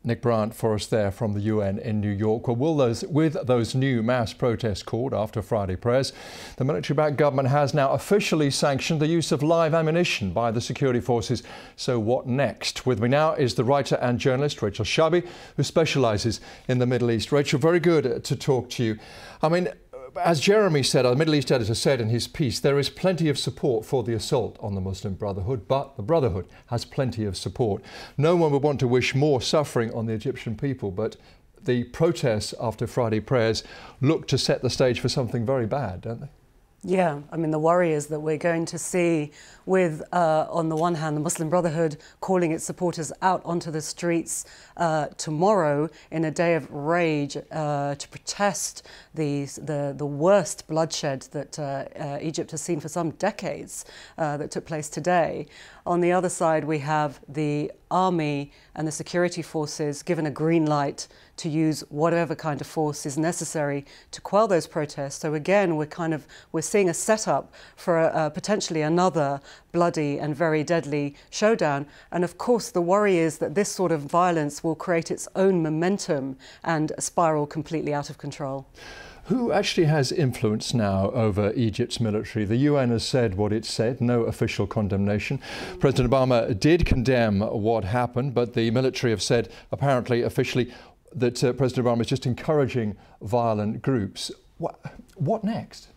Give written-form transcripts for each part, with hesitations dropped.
Nick Bryant for us there from the UN in New York. Well, with those new mass protests called after Friday prayers, the military-backed government has now officially sanctioned the use of live ammunition by the security forces. So what next? With me now is the writer and journalist Rachel Shabi, who specialises in the Middle East. Rachel, very good to talk to you. I mean, as Jeremy said, our Middle East editor said in his piece, there is plenty of support for the assault on the Muslim Brotherhood, but the Brotherhood has plenty of support. No one would want to wish more suffering on the Egyptian people, but the protests after Friday prayers look to set the stage for something very bad, don't they? Yeah, I mean, the worry is that we're going to see with, on the one hand, the Muslim Brotherhood calling its supporters out onto the streets tomorrow in a day of rage to protest the worst bloodshed that Egypt has seen for some decades that took place today. On the other side, we have the army and the security forces given a green light to use whatever kind of force is necessary to quell those protests. So again, we're seeing a setup for potentially another bloody and very deadly showdown. And of course, the worry is that this sort of violence will create its own momentum and spiral completely out of control. Who actually has influence now over Egypt's military? The UN has said what it said, no official condemnation. President Obama did condemn what happened, but the military have said, apparently officially, that President Obama is just encouraging violent groups. What next?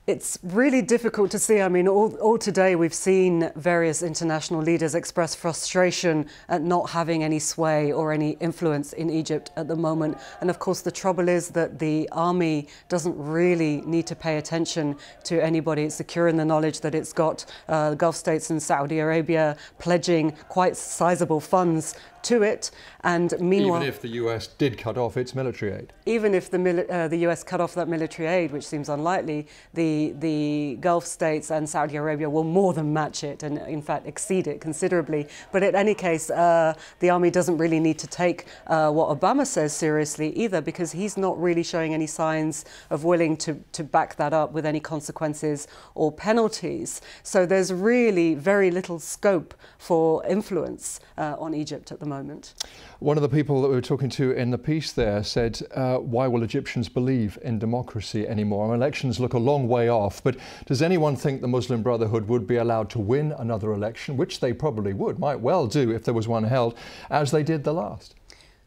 It's really difficult to see. I mean, all today we've seen various international leaders express frustration at not having any sway or any influence in Egypt at the moment. And of course, the trouble is that the army doesn't really need to pay attention to anybody. It's secure in the knowledge that it's got the Gulf states and Saudi Arabia pledging quite sizable funds to it, and meanwhile, even if the US did cut off its military aid, even if the US cut off that military aid, which seems unlikely, the Gulf states and Saudi Arabia will more than match it, and in fact exceed it considerably. But in any case, the army doesn't really need to take what Obama says seriously either, because he's not really showing any signs of willing to back that up with any consequences or penalties. So there's really very little scope for influence on Egypt at the moment. One of the people that we were talking to in the piece there said, why will Egyptians believe in democracy anymore? I mean, elections look a long way off, but does anyone think the Muslim Brotherhood would be allowed to win another election, which they probably would, might well do if there was one held, as they did the last?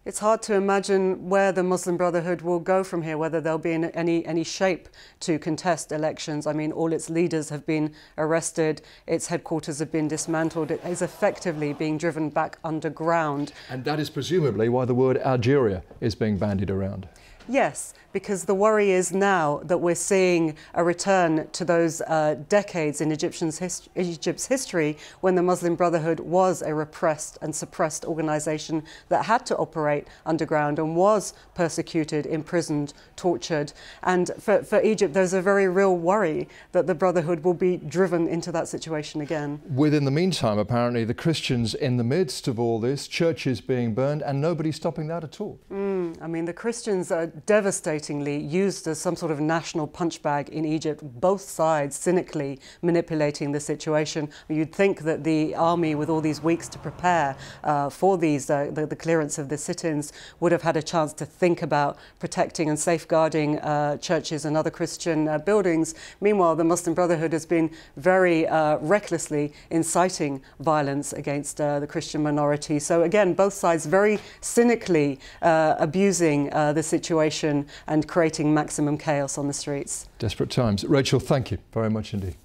It's hard to imagine where the Muslim Brotherhood will go from here, whether they'll be in any shape to contest elections. I mean, all its leaders have been arrested, its headquarters have been dismantled, it is effectively being driven back underground. And that is presumably why the word Algeria is being bandied around. Yes, because the worry is now that we're seeing a return to those decades in Egypt's history when the Muslim Brotherhood was a repressed and suppressed organisation that had to operate underground and was persecuted, imprisoned, tortured. And for Egypt, there's a very real worry that the Brotherhood will be driven into that situation again. Within the meantime, apparently, the Christians in the midst of all this, churches being burned, and nobody's stopping that at all. I mean, the Christians are devastatingly used as some sort of national punchbag in Egypt, both sides cynically manipulating the situation. You'd think that the army, with all these weeks to prepare for the clearance of the sit-ins, would have had a chance to think about protecting and safeguarding churches and other Christian buildings. Meanwhile, the Muslim Brotherhood has been very recklessly inciting violence against the Christian minority. So again, both sides very cynically abusing the situation and creating maximum chaos on the streets. Desperate times. Rachel, thank you very much indeed.